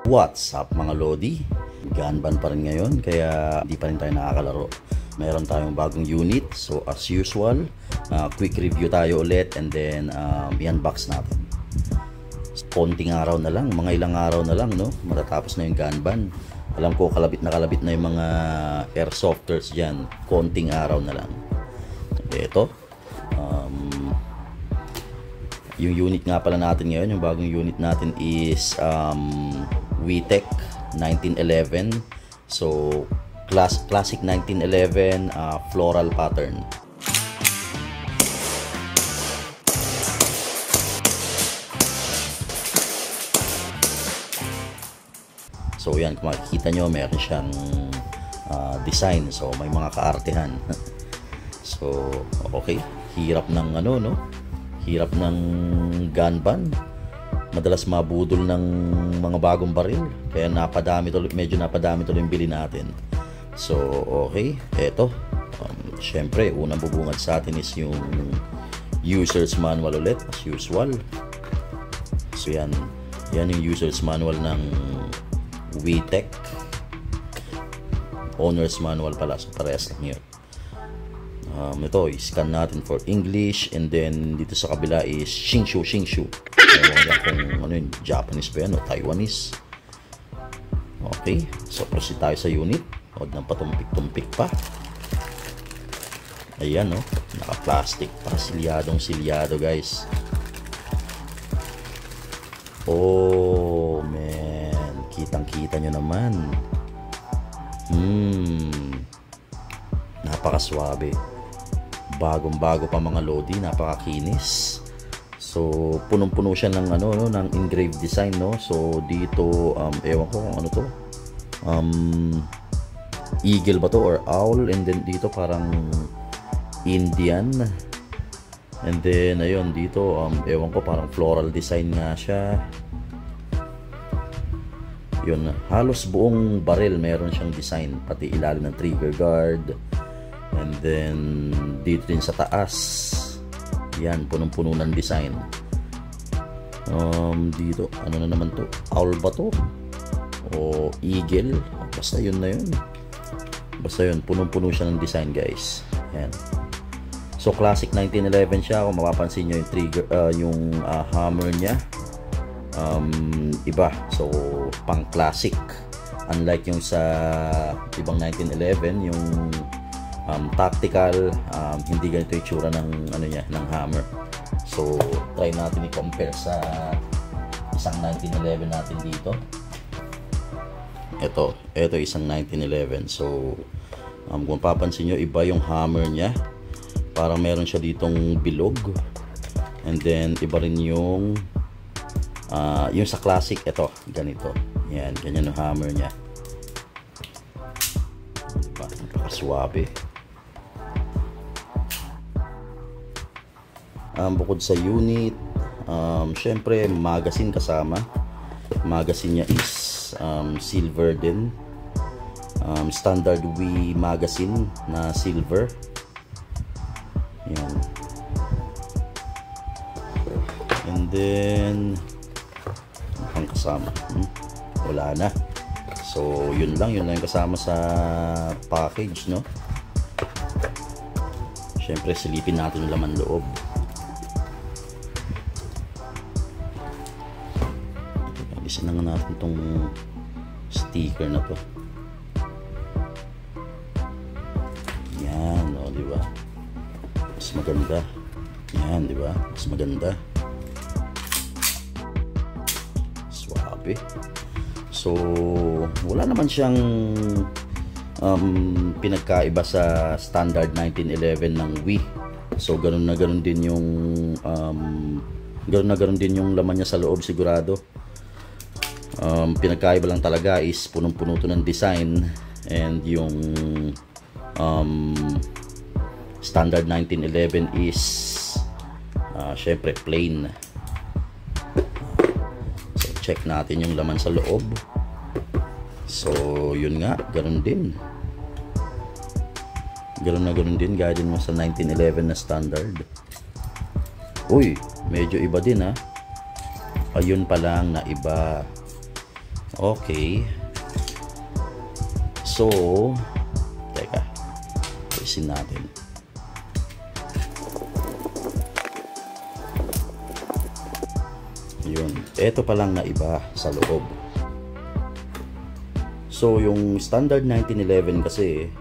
What's up mga Lodi? Ganban pa rin ngayon kaya hindi pa rin tayo nakakalaro. Meron tayong bagong unit. So as usual, quick review tayo ulit and then i-unbox natin. Konting araw na lang, mga ilang araw na lang, no? Matatapos na yung Ganban. Alam ko kalabit na yung mga airsofters dyan. Konting araw na lang. Ito. Yung unit nga pala natin ngayon, yung bagong unit natin is WeTech 1911. So classic 1911 floral pattern. So yan, kung makikita nyo, meron siyang design. So may mga kaartehan. So okay, hirap ng ano, no? Hirap ng Ganban. Madalas mabudol ng mga bagong baril. Kaya medyo napadami tuloy yung bili natin. So, okay. Eto. Syempre, unang bubungad sa atin is yung user's manual ulit. As usual. So, yan. Yan yung user's manual ng WeTech. Owner's manual pala. So, parehas lang yun. Ito, i-scan natin for English and then dito sa kabila is Shingshu. Ewan lang kung ano yun, Japanese ba yan o Taiwanese. Okay, so proceed tayo sa unit. Huwag nang patumpik-tumpik pa. Ayan, no, naka-plastic pa, silyado guys. Oh man, kitang-kita nyo naman. Napakaswabe. Bagong-bago pa mga Lodi, napakakinis. So punong-puno siya ng ano, no, ng engraved design, no. So dito ewan ko kung ano to. Eagle ba to or owl, and then dito parang Indian. And then ayun dito ewan ko, parang floral design nga siya. Yun, halos buong baril meron siyang design, pati ilalim ng trigger guard. And then dito din sa taas, yan, punong-puno ng design. Dito, ano na naman to? Owl ba to? O eagle? Basta yun na yun. Basta yun, punong-puno siya ng design guys. Yan. So classic 1911 siya. Kung mapapansin nyo yung trigger, yung hammer niya, iba. So pang classic. Unlike yung sa ibang 1911, yung tactical, hindi ganito yung tsura ng ano niya, ng hammer. So try natin i-compare sa isang 1911 natin dito. Ito isang 1911. So kung papansin nyo, iba yung hammer niya. Parang meron siya ditong bilog. And then iba rin yung sa classic, ito ganito. Yan, ganyan yung hammer niya. Diba? Napakaswabe. Bukod sa unit, syempre magazine kasama. Magazine niya is silver din. Standard WE magazine na silver. Yan. And then ang kasama, wala na. So yun lang yung kasama sa package, no? Syempre silipin natin yung laman loob. Alisin na nga natin tong sticker na to. Yan, o, diba? Mas maganda. Yan, diba? Mas maganda. Swabe. So wala naman siyang pinagkaiba sa standard 1911 ng WE. So ganun na ganun din yung laman niya sa loob, sigurado. Pinagkaiba lang talaga is punong-puno to ng design, and yung standard 1911 is syempre plain. So check natin yung laman sa loob. So yun nga, ganun din. Ganun din gaya din mo sa 1911 na standard. Uy, medyo iba din ha. Ayun pa lang na iba. Okay. So, teka. Isin natin. Yun. Ito pa lang na iba sa loob. So, yung standard 1911 kasi,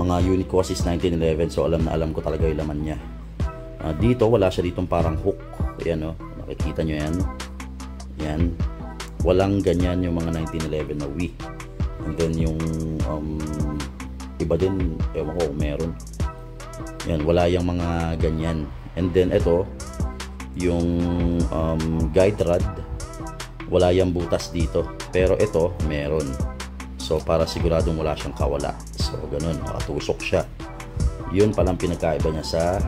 mga Unico Assist 1911. So, alam na alam ko talaga yung laman niya. Dito, wala siya ditong parang hook. Ayan, oh. Nakikita nyo yan. Yan. Walang ganyan yung mga 1911 na Wii. And then yung iba din, ewan ko, meron. Yan, wala yung mga ganyan. And then ito, yung guide rod, wala yung butas dito. Pero ito, meron. So, para siguradong wala siyang kawala. So, ganun, nakatusok siya. Yun palang pinagkaiba niya sa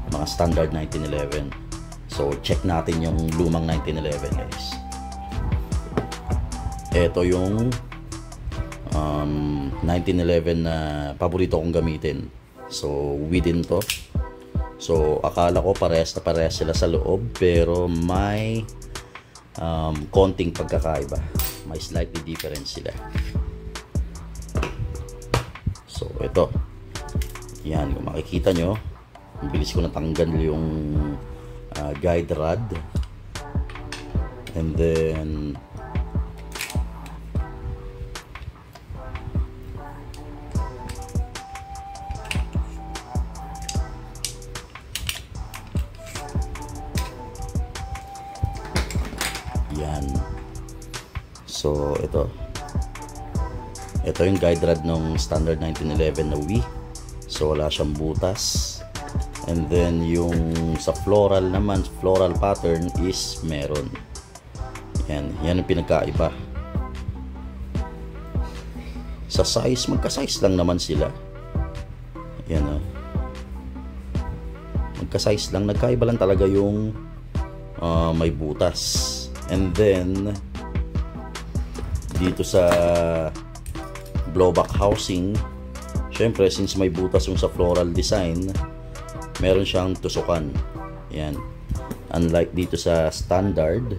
mga standard 1911. So, check natin yung lumang 1911, guys. Ito yung 1911 na paborito kong gamitin. So, within to. So, akala ko parehas sila sa loob, pero may konting pagkakaiba. May slightly different sila. So, ito. Yan, kung makikita nyo, ang bilis ko natanggal yung guide rod. And then yan. So ito yung guide rod ng standard 1911 na Wii. So wala siyang butas. And then yung sa floral naman, floral pattern is meron. Yan ang pinagkaiba. Sa size, magka-size lang naman sila. Yan o. Magka-size lang, nagkaiba lang talaga yung may butas. And then dito sa blowback housing, syempre since may butas yung sa floral design, meron siyang tusukan. Yan. Unlike dito sa standard,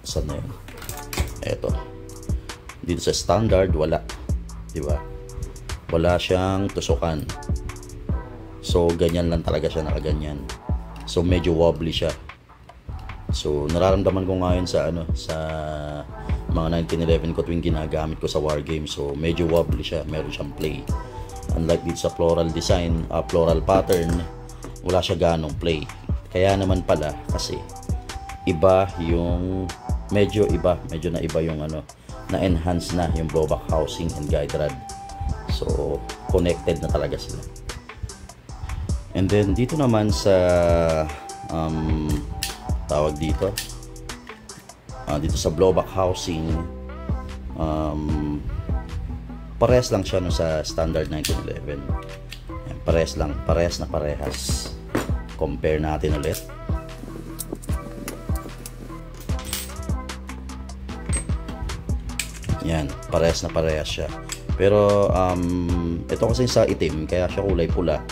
saan na yun? Eto. Dito sa standard, wala. Diba? Wala siyang tusukan. So, ganyan lang talaga siya, nakaganyan. So, medyo wobbly siya. So, nararamdaman ko ngayon sa sa mga 1911 ko tuwing ginagamit ko sa war game. So, medyo wobbly siya. Meron siyang play. Unlike dito sa floral design, floral pattern, wala siya ganong play. Kaya naman pala kasi iba yung medyo na iba yung na enhance na yung blowback housing and guide rod. So connected na talaga sila. And then dito naman sa tawag dito sa blowback housing, parehas lang siya sa standard 1911. Yan, parehas na parehas. Compare natin ulit. Yan, parehas na parehas siya. Pero ito kasi sa itim, kaya siya kulay pula.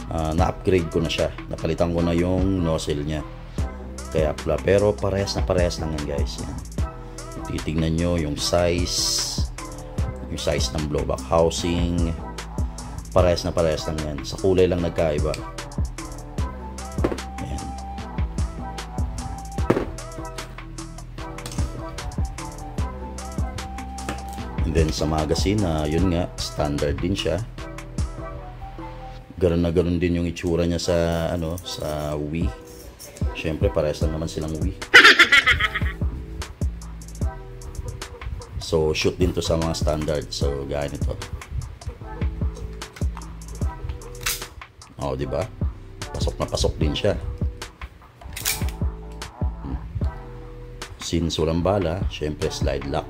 Na-upgrade ko na siya. Napalitan ko na yung nozzle niya. Kaya pula. Pero parehas lang yan, guys. Yan. Titignan nyo yung size ng blowback housing, parehas lang yan. Sa kulay lang nagkaiba. Ayan. And then sa magazine, yun nga, standard din siya. Ganun na ganun din yung itsura niya sa sa Wii. Syempre parehas lang naman silang Wii. So, shoot din to sa mga standard. So, gaya nito. Oh, diba? Pasok na pasok din siya. Since walang bala, syempre slide lock.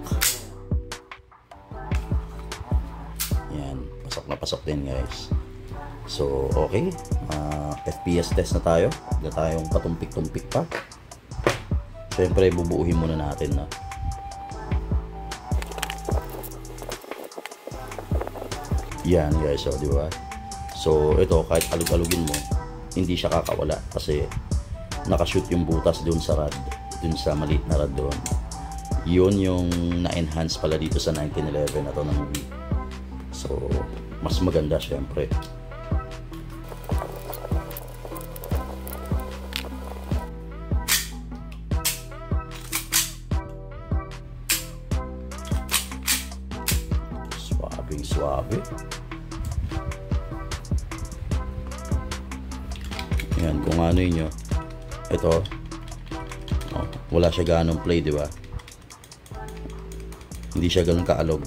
Yan. Pasok na pasok din, guys. So, okay. FPS test na tayo. Hindi tayong patumpik-tumpik pa. Syempre, bubuuhin muna natin na. Yan, guys, so di ba? So ito kahit alug-alugin mo, hindi siya kakawala kasi nakashoot yung butas dun sa rod, dun sa maliit na rod doon. Yun yung na-enhance pala dito sa 1911 na to ng Wii. So mas maganda syempre. Suabe. Yan, kung ano nyo, ito, oh, wala siya ganong play, di ba? Hindi siya ganun kaalog.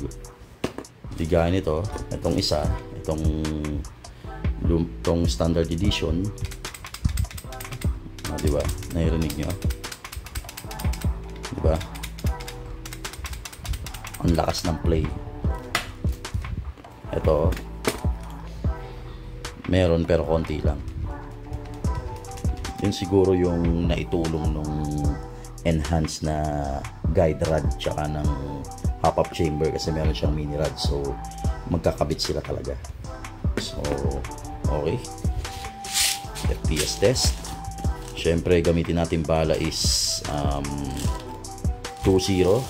Hindi gaya nito, itong isa, itong standard edition, di ba? Naririnig nyo, di ba? Ang lakas ng play. Ito, meron pero konti lang. Yun siguro yung naitulong nung enhanced na guide rod tsaka ng pop-up chamber, kasi meron siyang mini rod, so magkakabit sila talaga. So okay, FPS test. Syempre gamitin natin bala is 2.0.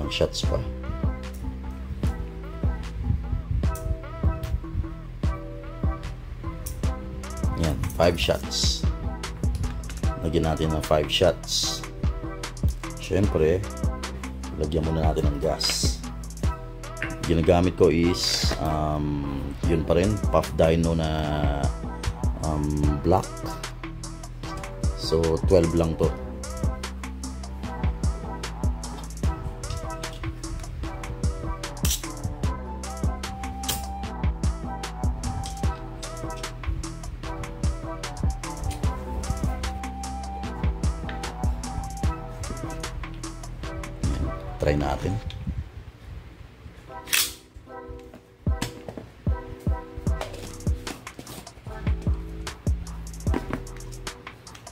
Shots pa. Yan, 5 shots. Lagyan natin ng 5 shots. Syempre, lagyan muna natin ng gas. Ginagamit ko is yun pa rin, Puff Dino na black. So 12 lang to. Try natin.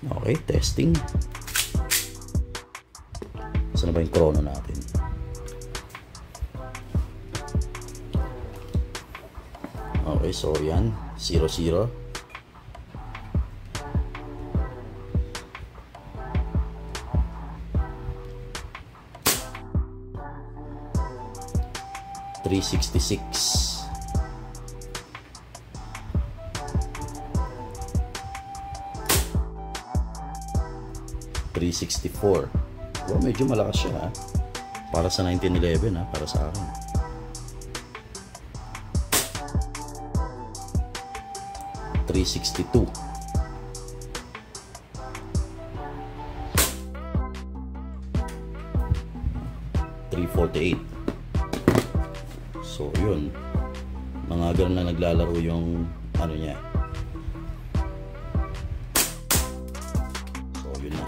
Okay, testing. Saan na ba yung chrono natin? Okay, so yan, 0-0. .366. .364. Well, medyo malakas siya, ha? Para sa 1911, ha? Para sa akin. .362. .348. So yun, mga ganun na naglalaro yung ano niya. So yun na,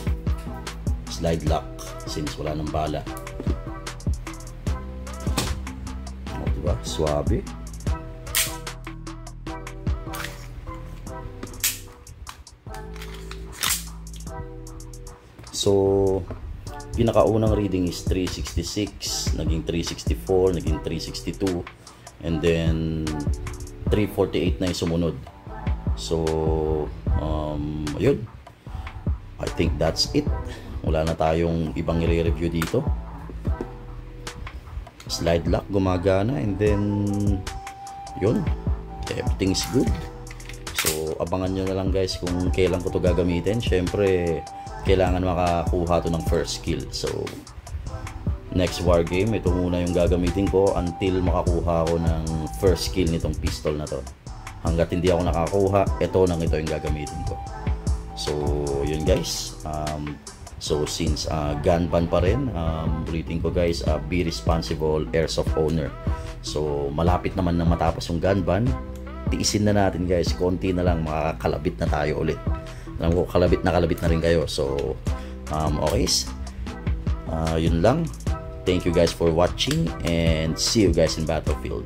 slide lock since wala nang bala. O, diba? Suabe. So pinakaunang reading is 366, naging 364, naging 362, and then 348 na yung sumunod. So ayun, I think that's it. Wala na tayong ibang i-review dito. Slide lock gumagana, and then yun, everything's good. So abangan nyo na lang guys kung kailan ko to gagamitin. Syempre kailangan makakuha to ng first skill. So next war game, ito muna yung gagamitin ko until makakuha ako ng first skill nitong pistol na to. Hanggat hindi ako nakakuha, ito yung gagamitin ko. So yun guys, so since gun ban pa rin, ulitin ko guys, be responsible airsoft owner. So malapit naman na matapos yung gun ban, tiisin na natin guys, konti na lang, makakalabit na tayo ulit. Alam ko kalabit na rin kayo. So okay, yun lang. Thank you guys for watching, and see you guys in Battlefield.